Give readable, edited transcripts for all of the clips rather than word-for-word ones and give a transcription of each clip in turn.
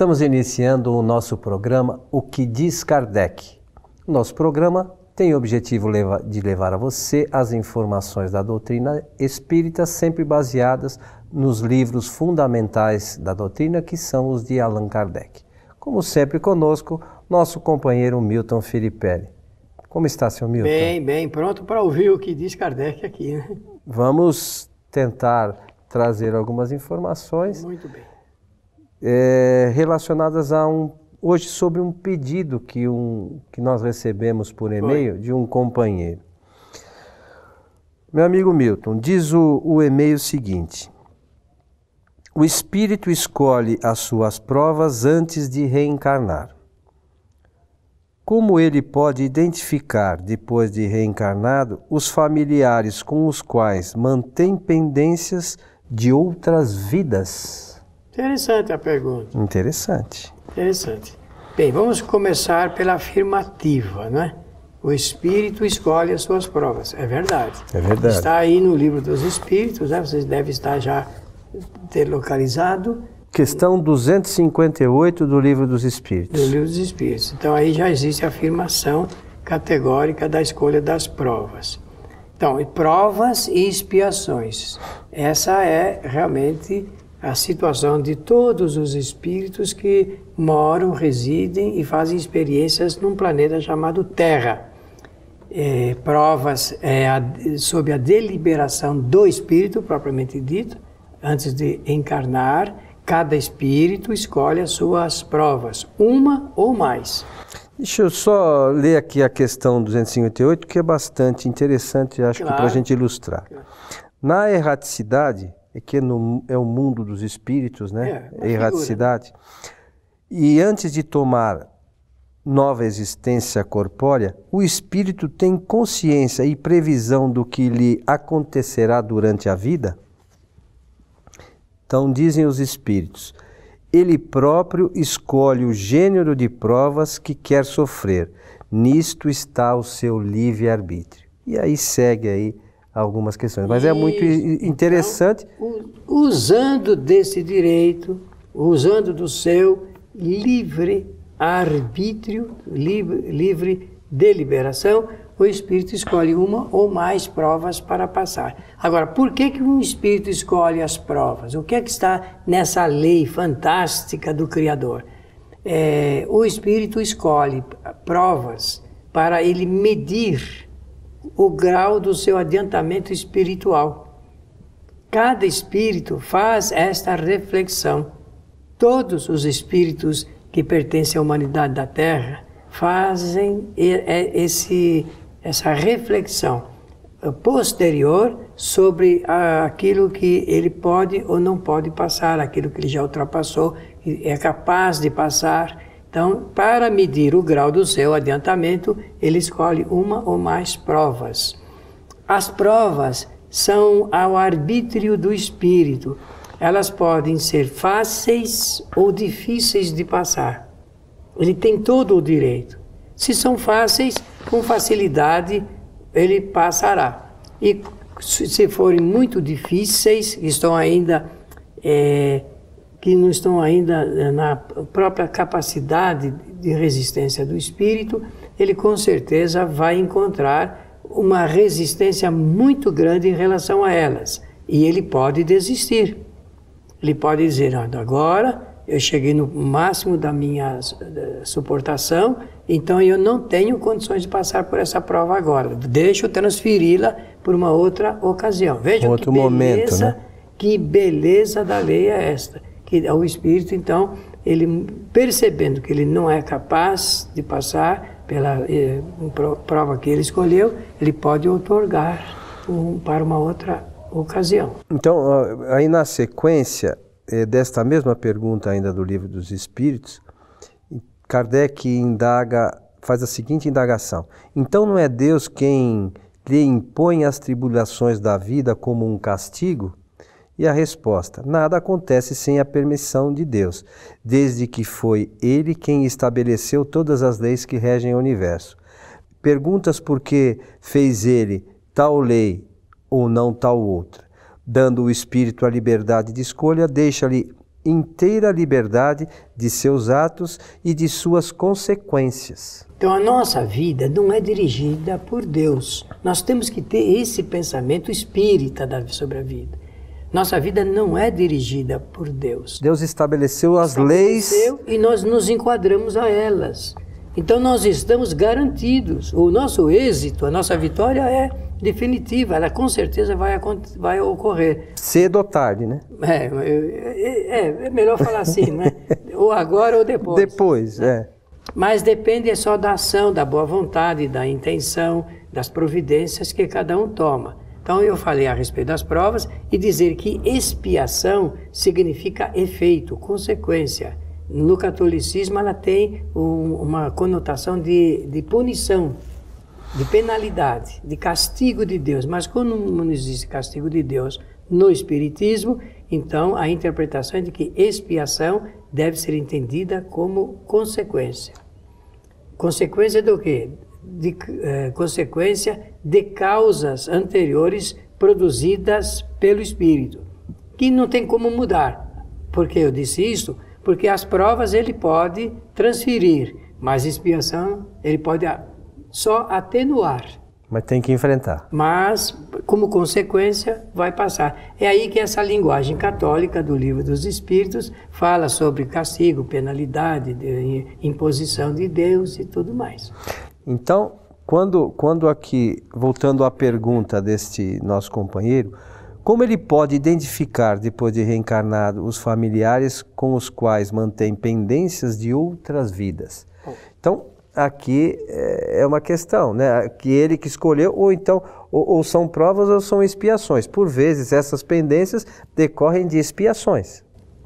Estamos iniciando o nosso programa O que diz Kardec. O nosso programa tem o objetivo de levar a você as informações da doutrina espírita, sempre baseadas nos livros fundamentais da doutrina, que são os de Allan Kardec. Como sempre conosco, nosso companheiro Milton Filipelli. Como está, seu Milton? Bem, pronto para ouvir o que diz Kardec aqui, né? Vamos tentar trazer algumas informações. Muito bem. Relacionadas hoje sobre um pedido que nós recebemos por e-mail de um companheiro. Meu amigo Milton, diz o e-mail seguinte: o espírito escolhe as suas provas antes de reencarnar. Como ele pode identificar, depois de reencarnado, os familiares com os quais mantém pendências de outras vidas? Interessante a pergunta. Interessante. Bem, vamos começar pela afirmativa, né? O espírito escolhe as suas provas. É verdade. É verdade. Está aí no Livro dos Espíritos, né? Vocês devem estar já ter localizado. Questão 258 do Livro dos Espíritos. Do Livro dos Espíritos. Então aí já existe a afirmação categórica da escolha das provas. Então, provas e expiações. Essa é realmente a situação de todos os espíritos que moram, residem e fazem experiências num planeta chamado Terra. Provas sob a deliberação do espírito, propriamente dito, antes de encarnar. Cada espírito escolhe as suas provas, uma ou mais. Deixa eu só ler aqui a questão 258, que é bastante interessante, acho que para a gente ilustrar. Claro. Na erraticidade, que é o mundo dos espíritos, né? Erraticidade. E antes de tomar nova existência corpórea, o espírito tem consciência e previsão do que lhe acontecerá durante a vida? Então, dizem os espíritos, ele próprio escolhe o gênero de provas que quer sofrer. Nisto está o seu livre-arbítrio. E aí segue aí algumas questões. Mas é muito interessante. Então, usando desse direito, usando do seu livre-arbítrio, livre deliberação, o espírito escolhe uma ou mais provas para passar. Agora, por que um espírito escolhe as provas? O que é que está nessa lei fantástica do Criador? O espírito escolhe provas para ele medir o grau do seu adiantamento espiritual. Cada espírito faz esta reflexão. Todos os espíritos que pertencem à humanidade da Terra fazem essa reflexão posterior sobre aquilo que ele pode ou não pode passar, aquilo que ele já ultrapassou e é capaz de passar. Então, para medir o grau do seu adiantamento, ele escolhe uma ou mais provas. As provas são ao arbítrio do espírito. Elas podem ser fáceis ou difíceis de passar. Ele tem todo o direito. Se são fáceis, com facilidade ele passará. E se forem muito difíceis, que não estão ainda na própria capacidade de resistência do espírito, ele com certeza vai encontrar uma resistência muito grande em relação a elas. E ele pode desistir. Ele pode dizer, agora eu cheguei no máximo da minha suportação, então eu não tenho condições de passar por essa prova agora. Deixa eu transferi-la por uma outra ocasião. Veja outro momento, né? Que beleza da lei é esta. Que o espírito, então, ele percebendo que ele não é capaz de passar pela prova que ele escolheu, ele pode outorgar para uma outra ocasião. Então, aí na sequência desta mesma pergunta ainda do Livro dos Espíritos, Kardec faz a seguinte indagação: então não é Deus quem lhe impõe as tribulações da vida como um castigo? E a resposta: nada acontece sem a permissão de Deus, desde que foi Ele quem estabeleceu todas as leis que regem o universo. Perguntas por que fez Ele tal lei ou não tal outra. Dando o espírito a liberdade de escolha, deixa-lhe inteira liberdade de seus atos e de suas consequências. Então a nossa vida não é dirigida por Deus. Nós temos que ter esse pensamento espírita sobre a vida. Nossa vida não é dirigida por Deus. Deus estabeleceu as leis e nós nos enquadramos a elas. Então nós estamos garantidos. O nosso êxito, a nossa vitória é definitiva. Ela com certeza vai ocorrer. Cedo ou tarde, né? É melhor falar assim, né? Ou agora ou depois. Depois, né? Mas depende só da ação, da boa vontade, da intenção, das providências que cada um toma. Então eu falei a respeito das provas e dizer que expiação significa efeito, consequência. No catolicismo ela tem uma conotação de punição, de penalidade, de castigo de Deus. Mas quando não existe castigo de Deus no Espiritismo, então a interpretação é de que expiação deve ser entendida como consequência. Consequência do quê? Consequência de causas anteriores produzidas pelo Espírito, que não tem como mudar. Por que eu disse isso? Porque as provas ele pode transferir, mas expiação ele pode só atenuar. Mas tem que enfrentar. Mas, como consequência, vai passar. É aí que essa linguagem católica do Livro dos Espíritos fala sobre castigo, penalidade, imposição de Deus e tudo mais. Então, quando aqui, voltando à pergunta deste nosso companheiro, como ele pode identificar, depois de reencarnado, os familiares com os quais mantém pendências de outras vidas? Então, aqui é uma questão, né? Que ele que escolheu, ou então, ou são provas ou são expiações. Por vezes, essas pendências decorrem de expiações.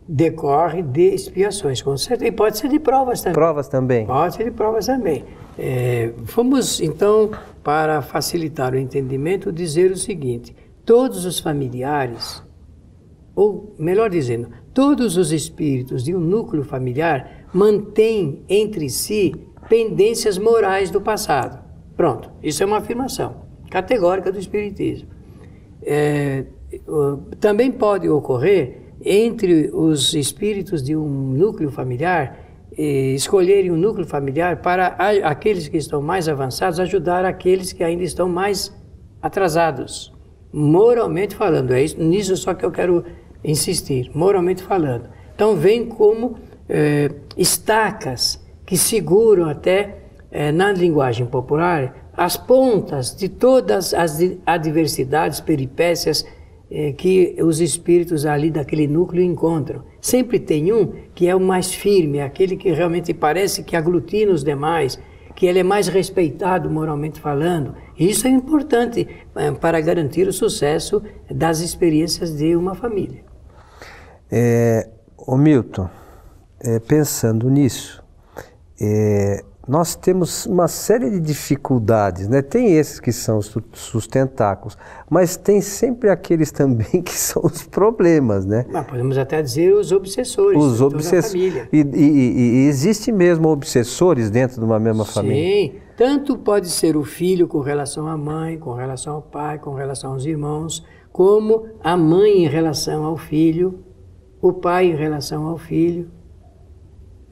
Decorre de expiações, com certeza. E pode ser de provas também. Provas também. Pode ser de provas também. Vamos, então, para facilitar o entendimento, dizer o seguinte: todos os familiares, ou melhor dizendo, todos os espíritos de um núcleo familiar mantêm entre si pendências morais do passado. Pronto, isso é uma afirmação categórica do Espiritismo. Também pode ocorrer entre os espíritos de um núcleo familiar escolherem um núcleo familiar para aqueles que estão mais avançados ajudar aqueles que ainda estão mais atrasados. Moralmente falando, é isso, nisso só que eu quero insistir, moralmente falando. Então vem como estacas que seguram até, na linguagem popular, as pontas de todas as adversidades, peripécias que os espíritos ali daquele núcleo encontram. Sempre tem um que é o mais firme, aquele que realmente parece que aglutina os demais, que ele é mais respeitado moralmente falando. Isso é importante para garantir o sucesso das experiências de uma família. Ô Milton, pensando nisso, nós temos uma série de dificuldades, né? Tem esses que são os sustentáculos, mas tem sempre aqueles também que são os problemas, né? Mas podemos até dizer os obsessores. Os obsessores. E existe mesmo obsessores dentro de uma mesma família? Sim, tanto pode ser o filho com relação à mãe, com relação ao pai, com relação aos irmãos, como a mãe em relação ao filho, o pai em relação ao filho.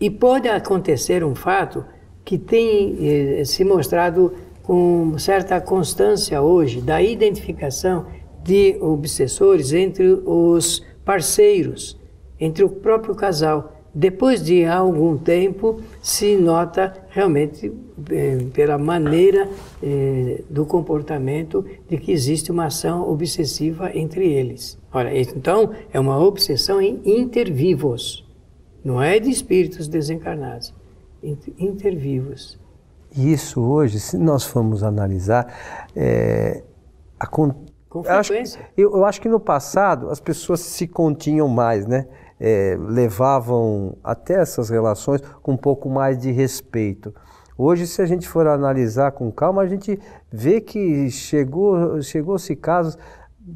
E pode acontecer um fato que tem se mostrado com certa constância hoje, da identificação de obsessores entre os parceiros, entre o próprio casal. Depois de algum tempo, se nota realmente, pela maneira do comportamento, de que existe uma ação obsessiva entre eles. Ora, então, é uma obsessão em intervivos, não é de espíritos desencarnados. Intervivos. E isso hoje, se nós formos analisar, com frequência. Eu acho que no passado as pessoas se continham mais, né? Levavam até essas relações com um pouco mais de respeito. Hoje, se a gente for analisar com calma, a gente vê que chegou-se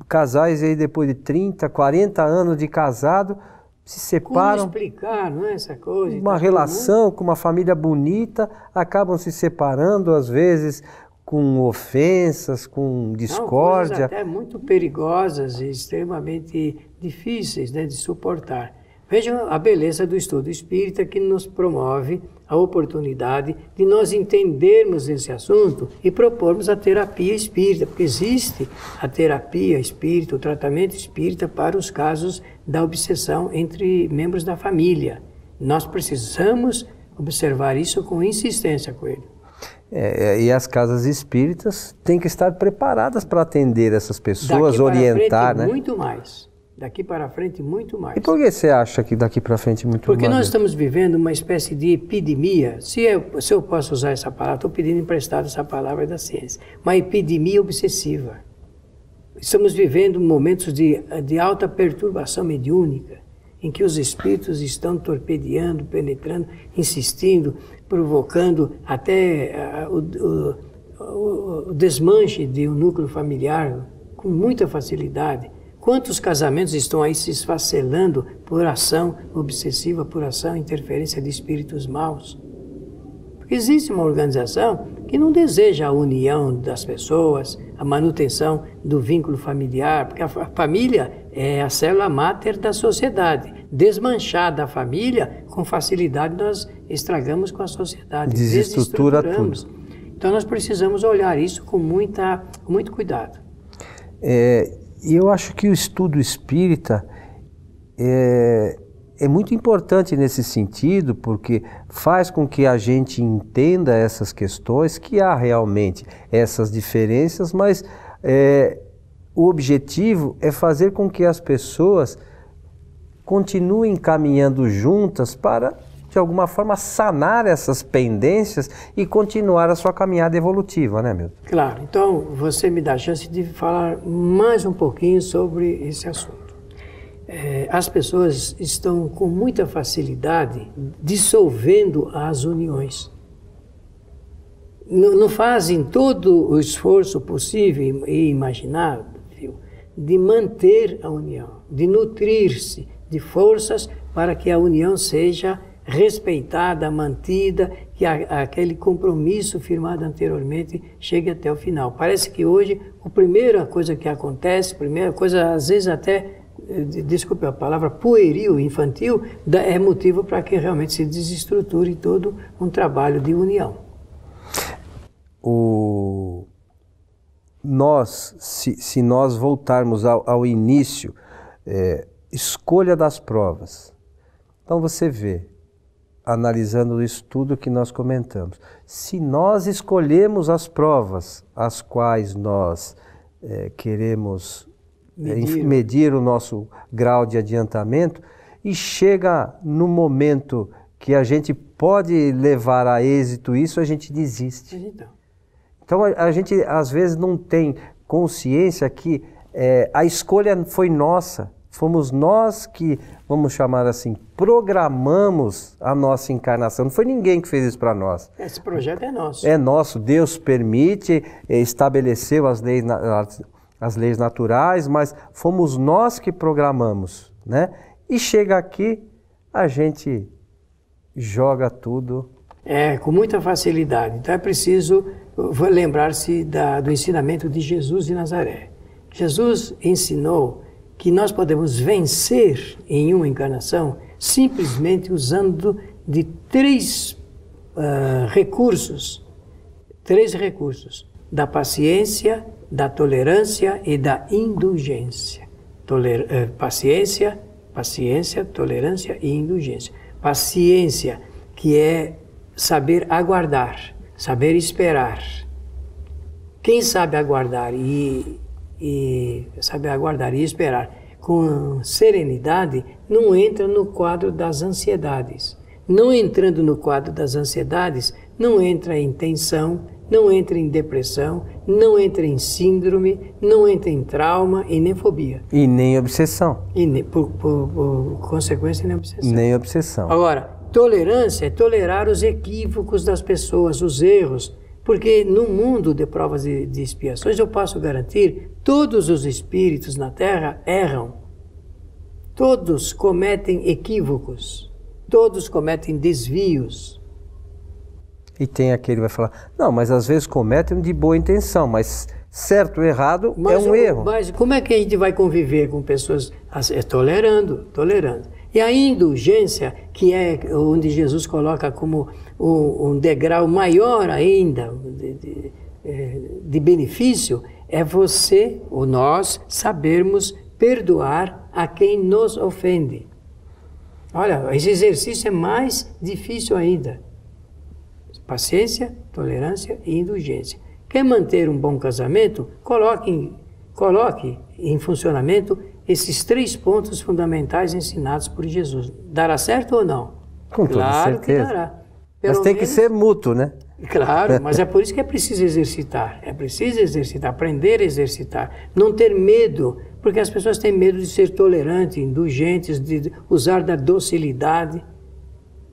casais aí depois de 30, 40 anos de casado, se separam. Como explicar, não é essa coisa? Uma relação com uma família bonita, acabam se separando, às vezes, com ofensas, com discórdia. Coisas até muito perigosas e extremamente difíceis, né, de suportar. Vejam a beleza do estudo espírita que nos promove a oportunidade de nós entendermos esse assunto e propormos a terapia espírita, porque existe a terapia espírita, o tratamento espírita para os casos da obsessão entre membros da família. Nós precisamos observar isso com insistência, Coelho. E as casas espíritas têm que estar preparadas para atender essas pessoas, orientar, né? Muito mais. Daqui para frente, muito mais. E por que você acha que daqui para frente muito mais? Porque nós estamos vivendo uma espécie de epidemia, se eu posso usar essa palavra, estou pedindo emprestado essa palavra da ciência, uma epidemia obsessiva. Estamos vivendo momentos de alta perturbação mediúnica, em que os espíritos estão torpedeando, penetrando, insistindo, provocando até o desmanche de um núcleo familiar com muita facilidade. Quantos casamentos estão aí se esfacelando por ação obsessiva, por ação, interferência de espíritos maus? Porque existe uma organização que não deseja a união das pessoas, a manutenção do vínculo familiar, porque a família é a célula máter da sociedade. Desmanchada a família, com facilidade nós estragamos com a sociedade. Desestrutura tudo. Então nós precisamos olhar isso com muito cuidado. E eu acho que o estudo espírita é muito importante nesse sentido, porque faz com que a gente entenda essas questões, que há realmente essas diferenças, mas o objetivo é fazer com que as pessoas continuem caminhando juntas para, de alguma forma, sanar essas pendências e continuar a sua caminhada evolutiva, né, Milton? Claro. Então, você me dá a chance de falar mais um pouquinho sobre esse assunto. As pessoas estão com muita facilidade dissolvendo as uniões. Não fazem todo o esforço possível e imaginável de manter a união, de nutrir-se de forças para que a união seja respeitada, mantida, que aquele compromisso firmado anteriormente chegue até o final. Parece que hoje a primeira coisa que acontece, primeira coisa às vezes até, desculpe a palavra, pueril, infantil, é motivo para que realmente se desestruture todo um trabalho de união. Se nós voltarmos ao início, escolha das provas. Então você vê, analisando isso tudo que nós comentamos, se nós escolhemos as provas as quais nós queremos medir o nosso grau de adiantamento, e chega no momento que a gente pode levar a êxito isso, a gente desiste. Então a gente às vezes não tem consciência que a escolha foi nossa. Fomos nós que, vamos chamar assim, programamos a nossa encarnação. Não foi ninguém que fez isso para nós. Esse projeto é nosso. É nosso. Deus permite, estabeleceu as leis naturais, mas fomos nós que programamos, né? E chega aqui, a gente joga tudo. Com muita facilidade. Então é preciso lembrar-se do ensinamento de Jesus de Nazaré. Jesus ensinou que nós podemos vencer em uma encarnação simplesmente usando de três recursos. Três recursos: da paciência, da tolerância e da indulgência. Paciência, tolerância e indulgência. Paciência, que é saber aguardar, saber esperar. Quem sabe aguardar e esperar com serenidade, não entra no quadro das ansiedades. Não entrando no quadro das ansiedades, não entra em tensão, não entra em depressão, não entra em síndrome, não entra em trauma e nem fobia. E nem obsessão. E nem, por consequência, nem obsessão. Nem obsessão. Agora, tolerância é tolerar os equívocos das pessoas, os erros. Porque no mundo de provas de expiações, eu posso garantir, todos os espíritos na Terra erram. Todos cometem equívocos. Todos cometem desvios. E tem aquele que vai falar, não, mas às vezes cometem de boa intenção, mas certo ou errado é um erro. Mas como é que a gente vai conviver com pessoas tolerando? E a indulgência, que é onde Jesus coloca como um degrau maior ainda de benefício, é você ou nós sabermos perdoar a quem nos ofende. Olha, esse exercício é mais difícil ainda. Paciência, tolerância e indulgência. Quer manter um bom casamento? Coloque em funcionamento esses 3 pontos fundamentais ensinados por Jesus. Dará certo ou não? Com toda certeza. Que dará. Mas tem que ser mútuo, né? Claro, mas é por isso que é preciso exercitar. É preciso exercitar, aprender a exercitar. Não ter medo, porque as pessoas têm medo de ser tolerantes, indulgentes, de usar da docilidade,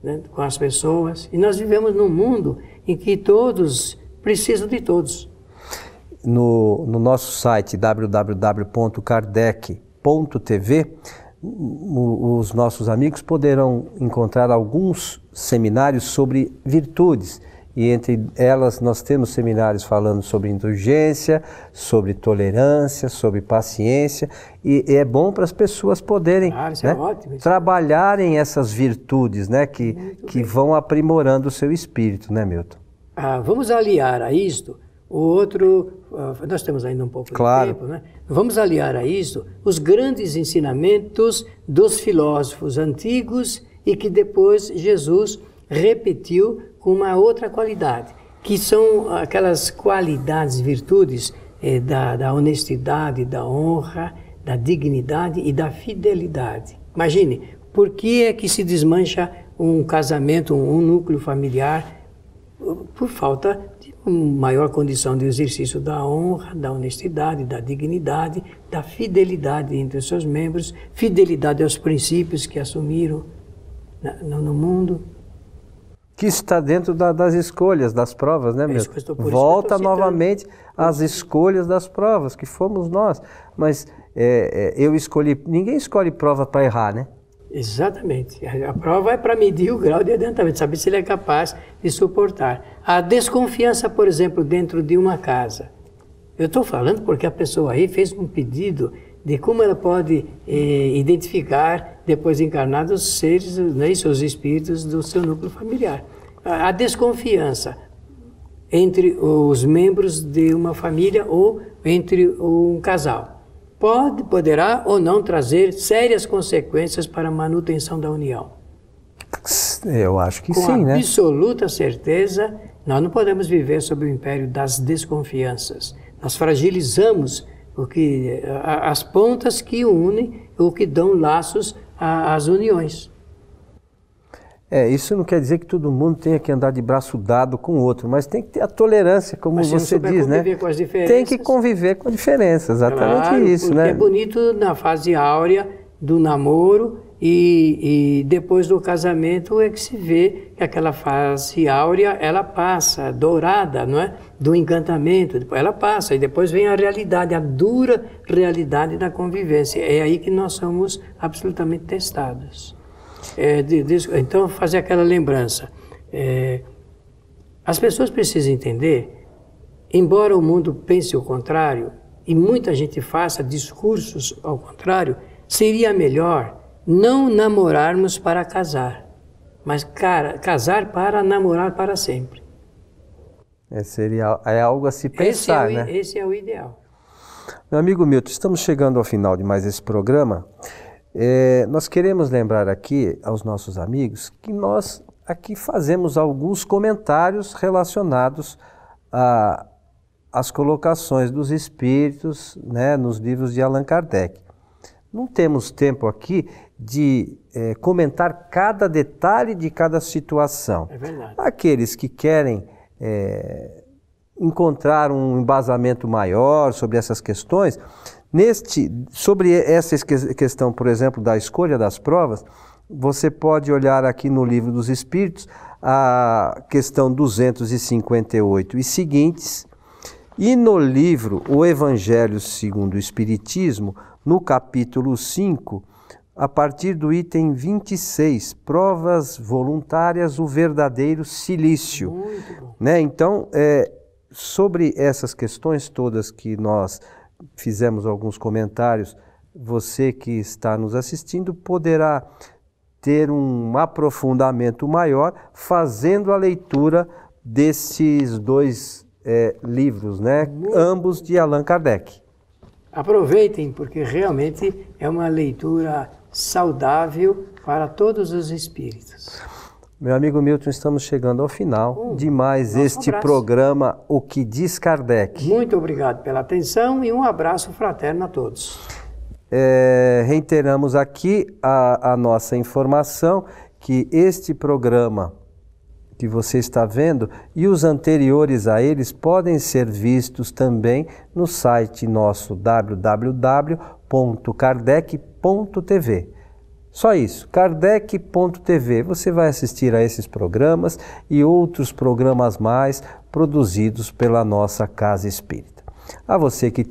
né, com as pessoas. E nós vivemos num mundo em que todos precisam de todos. No nosso site www.kardec.tv, os nossos amigos poderão encontrar alguns seminários sobre virtudes. E entre elas nós temos seminários falando sobre indulgência, sobre tolerância, sobre paciência. E é bom para as pessoas poderem, né, é ótimo, trabalharem essas virtudes, né, que vão aprimorando o seu espírito, né, Milton? Vamos aliar a isto o outro... nós temos ainda um pouco de tempo, né? Vamos aliar a isto os grandes ensinamentos dos filósofos antigos e que depois Jesus repetiu com uma outra qualidade, que são aquelas qualidades, virtudes da honestidade, da honra, da dignidade e da fidelidade. Imagine, por que é que se desmancha um casamento, um núcleo familiar? Por falta de maior condição de exercício da honra, da honestidade, da dignidade, da fidelidade entre os seus membros, fidelidade aos princípios que assumiram no mundo. Que está dentro das escolhas, das provas, né, meu? Volta novamente às escolhas das provas, que fomos nós. Mas eu escolhi... Ninguém escolhe prova para errar, né? Exatamente. A prova é para medir o grau de adiantamento, saber se ele é capaz de suportar. A desconfiança, por exemplo, dentro de uma casa. Eu estou falando porque a pessoa aí fez um pedido de como ela pode identificar, depois de encarnado, os seres, né, e seus espíritos do seu núcleo familiar. A desconfiança entre os membros de uma família ou entre um casal poderá ou não trazer sérias consequências para a manutenção da união. Eu acho que sim, né? Com absoluta certeza, nós não podemos viver sob o império das desconfianças. Nós fragilizamos as pontas que unem ou que dão laços às uniões. Isso não quer dizer que todo mundo tenha que andar de braço dado com o outro, mas tem que ter a tolerância, como você diz, né? Com as diferenças. Tem que conviver com a diferença, exatamente, claro, isso, né? É bonito na fase áurea do namoro e depois do casamento é que se vê que aquela fase áurea, ela passa, dourada, não é? Do encantamento, ela passa e depois vem a realidade, a dura realidade da convivência. É aí que nós somos absolutamente testados. Então, fazer aquela lembrança. As pessoas precisam entender, embora o mundo pense o contrário, e muita gente faça discursos ao contrário, seria melhor não namorarmos para casar, mas casar para namorar para sempre. É algo a se pensar, né? Esse é o ideal. Meu amigo Milton, estamos chegando ao final de mais esse programa. Nós queremos lembrar aqui aos nossos amigos que nós aqui fazemos alguns comentários relacionados às colocações dos espíritos, né, nos livros de Allan Kardec. Não temos tempo aqui de comentar cada detalhe de cada situação. É verdade. Aqueles que querem encontrar um embasamento maior sobre essas questões, sobre essa questão, por exemplo, da escolha das provas, você pode olhar aqui no Livro dos Espíritos a questão 258 e seguintes, e no livro O Evangelho segundo o Espiritismo, no capítulo 5, a partir do item 26, provas voluntárias, o verdadeiro silício. Muito bom. Né? Então, sobre essas questões todas que nós fizemos alguns comentários, você que está nos assistindo poderá ter um aprofundamento maior fazendo a leitura desses dois livros, né? Ambos de Allan Kardec. Aproveitem, porque realmente é uma leitura saudável para todos os espíritos. Meu amigo Milton, estamos chegando ao final de mais este programa O que diz Kardec. Muito obrigado pela atenção e um abraço fraterno a todos. Reiteramos aqui a nossa informação que este programa que você está vendo e os anteriores a eles podem ser vistos também no site nosso www.kardec.tv. Só isso, kardec.tv. Você vai assistir a esses programas e outros programas mais produzidos pela nossa Casa Espírita. A você que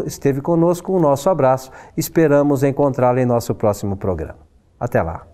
esteve conosco, um nosso abraço. Esperamos encontrá-lo em nosso próximo programa. Até lá.